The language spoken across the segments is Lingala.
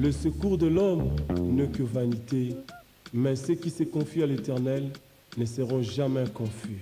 Le secours de l'homme n'est que vanité, mais ceux qui se confient à l'Éternel ne seront jamais confus.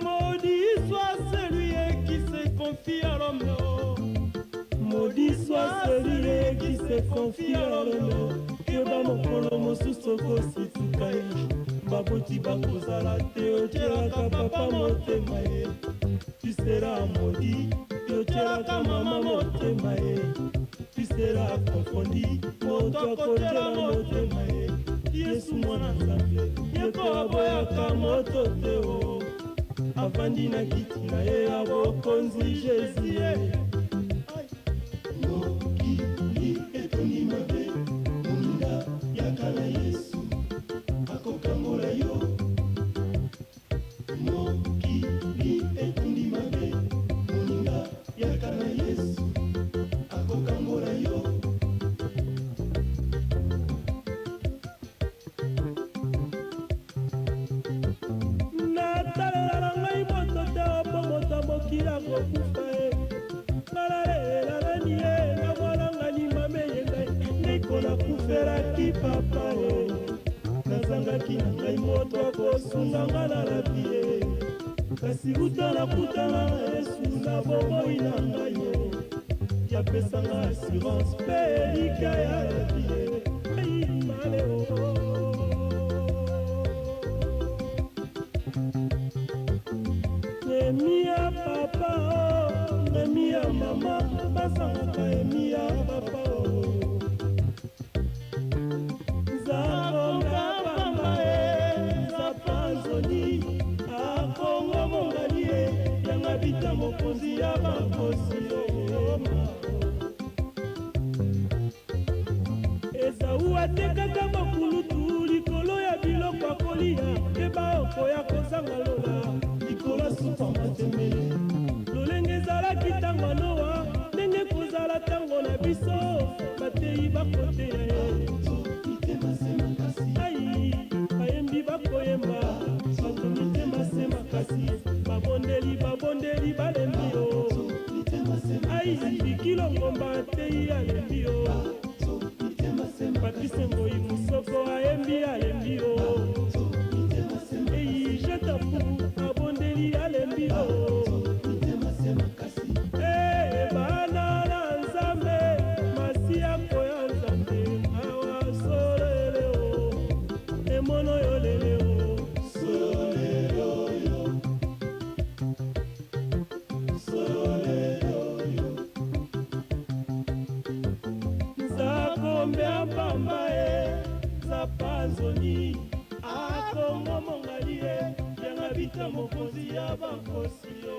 Maudit soit celui qui se confie à l'homme. Maudit soit celui qui se confie à l'homme. Que ba mokolo mosusu kosituka ye baboti bakozala te otielaka papa motema ye. Tu seras maudit, otielaka mama motema ye. Tu seras confondi, moto akotela motema ye. Yesu mwana Nzambe yeko aboyaka moto te o avandi na kiti na ye ya bokonzi Jésus ye. Mokili etondi mabe moninga yaka na Yesu akokambola yo. Mokili etondi mabe moninga yaka na Yesu akokambola yo. Kila kokufa e ngala lani e na mwana ngani mame yengai nikola kuferaki papa e nazangaki na ngai moto akosunga ngala labi e kasi utala kutana Yesu na bomoi na ngai o yapesanga assurance mpe elika ya labi e male o. Emia papa oh, emia mama, basanga emia papa oh. Zakonga papa e, zapanzoni, akongo mongali e, yanga bita mokonzi ya bakosi oh. Eza uatekaka makulutu likolo ya biloko akolia, eba okoya kozanga lola. Nikola supa matembele lolenge ezalaki ntango Noa ndenge kozala ntango na biso bateyi bakoteya ye. Ai bayembi bakoyemba bato mitema se makasi babondeli balembi yo. Ai bikilo ngomba ateyi alembi yo. Patrice Ngoi Musoko ayembi alembi yo. Ei jetapu abondeli alembi yo. Bana na Nzambe masia koya Nzambe awa solele o emono yo lele o solele yo solele yo Nzakombe apamba e zapanzoni akongo mongali e yanga bita mokonzi ya bakosi yo.